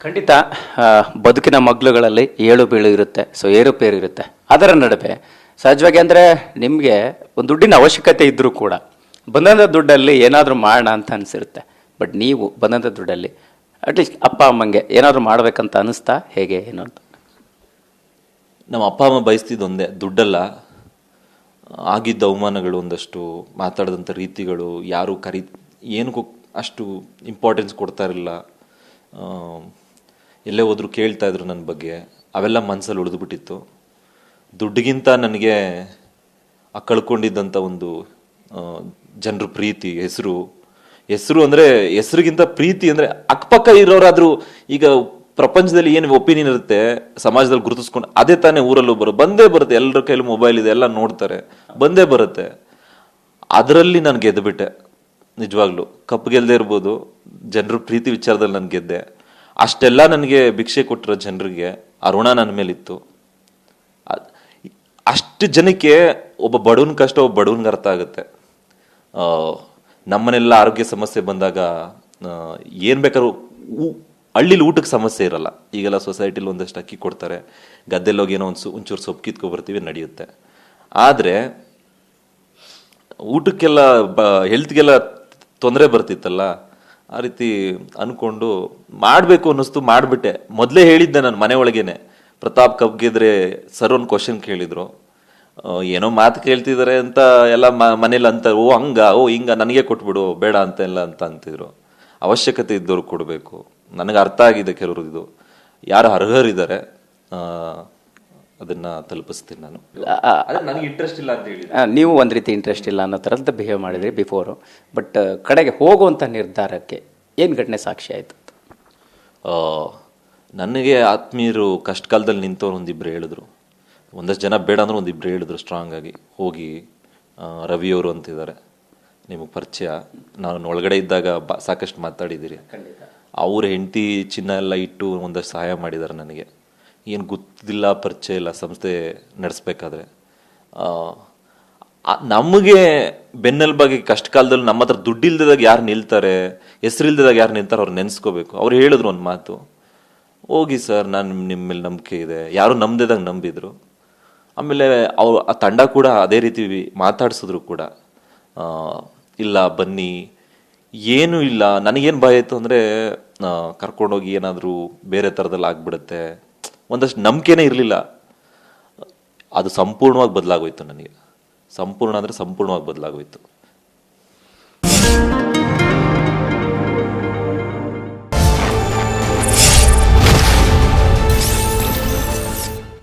ಖಂಡಿತ. ಆ, ಬದುಕಿನ ಮಗ್ಲುಗಳಲ್ಲಿ ಏಳು ಬೀಳು ಇರುತ್ತೆ, ಸೊ ಏರುಪೇರು ಇರುತ್ತೆ. ಅದರ ನಡುವೆ ಸಹಜವಾಗಿ ಅಂದರೆ ನಿಮಗೆ ಒಂದು ದುಡ್ಡಿನ ಅವಶ್ಯಕತೆ ಇದ್ದರೂ ಕೂಡ ಬಂದಂಥ ದುಡ್ಡಲ್ಲಿ ಏನಾದರೂ ಮಾಡೋಣ ಅಂತ ಅನಿಸಿರುತ್ತೆ. ಬಟ್ ನೀವು ಬಂದಂಥ ದುಡ್ಡಲ್ಲಿ ಅಟ್ಲೀಸ್ಟ್ ಅಪ್ಪ ಅಮ್ಮಂಗೆ ಏನಾದರೂ ಮಾಡಬೇಕಂತ ಅನಿಸ್ತಾ ಹೇಗೆ ಏನು ಅಂತ? ನಮ್ಮ ಅಪ್ಪ ಅಮ್ಮ ಬಯಸ್ತಿದ್ದು ಒಂದೇ, ದುಡ್ಡಲ್ಲ. ಆಗಿದ್ದ ಅವಮಾನಗಳು, ಒಂದಷ್ಟು ಮಾತಾಡಿದಂಥ ರೀತಿಗಳು, ಯಾರು ಏನಕ್ಕೂ ಅಷ್ಟು ಇಂಪಾರ್ಟೆನ್ಸ್ ಕೊಡ್ತಾ ಇರಲಿಲ್ಲ. ಎಲ್ಲೇ ಹೋದ್ರು ಕೇಳ್ತಾ ಇದ್ರು ನನ್ನ ಬಗ್ಗೆ. ಅವೆಲ್ಲ ಮನಸ್ಸಲ್ಲಿ ಉಳಿದುಬಿಟ್ಟಿತ್ತು. ದುಡ್ಡಿಗಿಂತ ನನಗೆ ಆ ಕಳ್ಕೊಂಡಿದ್ದಂಥ ಒಂದು ಜನರ ಪ್ರೀತಿ, ಹೆಸರು ಅಂದರೆ ಹೆಸರಿಗಿಂತ ಪ್ರೀತಿ ಅಂದರೆ ಅಕ್ಕಪಕ್ಕ ಇರೋರಾದರೂ ಈಗ ಪ್ರಪಂಚದಲ್ಲಿ ಏನು ಒಪಿನಿಯನ್ ಇರುತ್ತೆ ಸಮಾಜದಲ್ಲಿ ಗುರುತಿಸ್ಕೊಂಡು ಅದೇ ತಾನೇ ಊರಲ್ಲೂ ಬಂದೇ ಬರುತ್ತೆ. ಎಲ್ಲರ ಕೈಲಿ ಮೊಬೈಲ್ ಇದೆ, ಎಲ್ಲ ನೋಡ್ತಾರೆ, ಬಂದೇ ಬರುತ್ತೆ. ಅದರಲ್ಲಿ ನಾನು ಗೆದ್ದುಬಿಟ್ಟೆ. ನಿಜವಾಗ್ಲೂ ಕಪ್ಪು ಗೆಲ್ಲದೆ ಇರ್ಬೋದು, ಜನರ ಪ್ರೀತಿ ವಿಚಾರದಲ್ಲಿ ನಾನು ಗೆದ್ದೆ. ಅಷ್ಟೆಲ್ಲ ನನಗೆ ಭಿಕ್ಷೆ ಕೊಟ್ಟಿರೋ ಜನರಿಗೆ ಆ ಋಣ ನನ್ನ ಮೇಲಿತ್ತು. ಅಷ್ಟು ಜನಕ್ಕೆ ಒಬ್ಬ ಬಡವನ ಕಷ್ಟ ಒಬ್ಬ ಬಡವನ್ಗೆ ಅರ್ಥ ಆಗುತ್ತೆ. ನಮ್ಮನೆಲ್ಲ ಆರೋಗ್ಯ ಸಮಸ್ಯೆ ಬಂದಾಗ ಏನು ಬೇಕಾದ್ರೂ ಹಳ್ಳಿಲಿ ಊಟಕ್ಕೆ ಸಮಸ್ಯೆ ಇರಲ್ಲ. ಈಗೆಲ್ಲ ಸೊಸೈಟಿಲಿ ಒಂದಷ್ಟು ಅಕ್ಕಿ ಕೊಡ್ತಾರೆ, ಗದ್ದೆಲ್ಲಿ ಹೋಗಿ ಏನೋ ಒಂಚೂರು ಸೊಪ್ಪು ಕಿತ್ಕೊಬರ್ತೀವಿ, ನಡೆಯುತ್ತೆ. ಆದರೆ ಊಟಕ್ಕೆಲ್ಲ ಹೆಲ್ತ್ಗೆಲ್ಲ ತೊಂದರೆ ಬರ್ತಿತ್ತಲ್ಲ, ಆ ರೀತಿ ಅನ್ಕೊಂಡು ಮಾಡಬೇಕು ಅನ್ನಿಸ್ತು, ಮಾಡಿಬಿಟ್ಟೆ. ಮೊದಲೇ ಹೇಳಿದ್ದೆ ನಾನು ಮನೆ ಒಳಗೇನೆ. ಪ್ರತಾಪ್ ಕಪ್ ಗೆದ್ರೆ ಸರ್ ಒಂದು ಕ್ವಶನ್ ಕೇಳಿದ್ರು, ಏನೋ ಮಾತು ಕೇಳ್ತಿದ್ದಾರೆ ಅಂತ ಎಲ್ಲ ಮನೇಲಿ ಅಂತ, ಓ ಹಂಗ ಓ ಹಿಂಗ ನನಗೆ ಕೊಟ್ಬಿಡು ಬೇಡ ಅಂತ ಎಲ್ಲ ಅಂತಿದ್ರು. ಅವಶ್ಯಕತೆ ಇದ್ದವ್ರು ಕೊಡಬೇಕು. ನನಗೆ ಅರ್ಥ ಆಗಿದೆ ಕೆಲವರು, ಇದು ಯಾರು ಅರ್ಹರಿದ್ದಾರೆ ಅದನ್ನ ತಲುಪಿಸ್ತೀನಿ ನಾನು. ನನಗೆ ಇಂಟ್ರೆಸ್ಟ್ ಇಲ್ಲ ಅಂತ ಹೇಳಿ ನೀವು ಒಂದು ರೀತಿ ಇಂಟ್ರೆಸ್ಟ್ ಇಲ್ಲ ಅನ್ನೋ ಥರದ್ದು ಬಿಹೇವ್ ಮಾಡಿದ್ರಿ ಬಿಫೋರು. ಬಟ್ ಕಡೆಗೆ ಹೋಗುವಂಥ ನಿರ್ಧಾರಕ್ಕೆ ಏನು ಘಟನೆ ಸಾಕ್ಷಿ ಆಯಿತು? ನನಗೆ ಆತ್ಮೀಯರು ಕಷ್ಟ ಕಾಲದಲ್ಲಿ ನಿಂತವ್ರು ಒಂದಿಬ್ರು ಹೇಳಿದ್ರು. ಒಂದಷ್ಟು ಜನ ಬೇಡ ಅಂದ್ರೆ ಒಂದಿಬ್ರು ಹೇಳಿದ್ರು ಸ್ಟ್ರಾಂಗ್ ಆಗಿ, ಹೋಗಿ ರವಿಯವರು ಅಂತಿದ್ದಾರೆ, ನಿಮಗೆ ಪರಿಚಯ, ನಾನು ಒಳಗಡೆ ಇದ್ದಾಗ ಸಾಕಷ್ಟು ಮಾತಾಡಿದ್ದೀರಿ. ಅವ್ರ ಹೆಂಡತಿ ಚಿನ್ನ ಎಲ್ಲ ಇಟ್ಟು ಒಂದಷ್ಟು ಸಹಾಯ ಮಾಡಿದ್ದಾರೆ ನನಗೆ. ಏನು ಗೊತ್ತಿಲ್ಲ, ಪರಿಚಯ ಇಲ್ಲ, ಸಂಸ್ಥೆ ನಡೆಸ್ಬೇಕಾದ್ರೆ. ನಮಗೆ ಬೆನ್ನೆಲುಬಾಗಿ ಕಷ್ಟ ಕಾಲದಲ್ಲಿ ನಮ್ಮ ಹತ್ರ ದುಡ್ಡು ಇಲ್ದಿದಾಗ ಯಾರು ನಿಲ್ತಾರೆ, ಹೆಸರು ಇಲ್ದಿದಾಗ ಯಾರು ನಿಲ್ತಾರೆ, ಅವ್ರು ನೆನೆಸ್ಕೋಬೇಕು. ಅವ್ರು ಹೇಳಿದ್ರು ಒಂದು ಮಾತು, ಹೋಗಿ ಸರ್ ನಾನು ನಿಮ್ಮ ಮೇಲೆ ನಂಬಿಕೆ ಇದೆ. ಯಾರು ನಂಬದಿದಾಗ ನಂಬಿದ್ರು. ಆಮೇಲೆ ಅವ್ರು ಆ ತಂಡ ಕೂಡ ಅದೇ ರೀತಿ ಮಾತಾಡ್ಸಿದ್ರು ಕೂಡ. ಇಲ್ಲ ಬನ್ನಿ, ಏನೂ ಇಲ್ಲ. ನನಗೇನು ಭಯ ಇತ್ತು ಅಂದರೆ ಕರ್ಕೊಂಡೋಗಿ ಏನಾದರೂ ಬೇರೆ ಥರದಲ್ಲಿ ಆಗ್ಬಿಡುತ್ತೆ, ಒಂದಷ್ಟು ನಂಬಿಕೆನೇ ಇರಲಿಲ್ಲ. ಅದು ಸಂಪೂರ್ಣವಾಗಿ ಬದಲಾಗೋಯ್ತು ನನಗೆ. ಸಂಪೂರ್ಣ ಅಂದರೆ ಸಂಪೂರ್ಣವಾಗಿ ಬದಲಾಗೋಯ್ತು.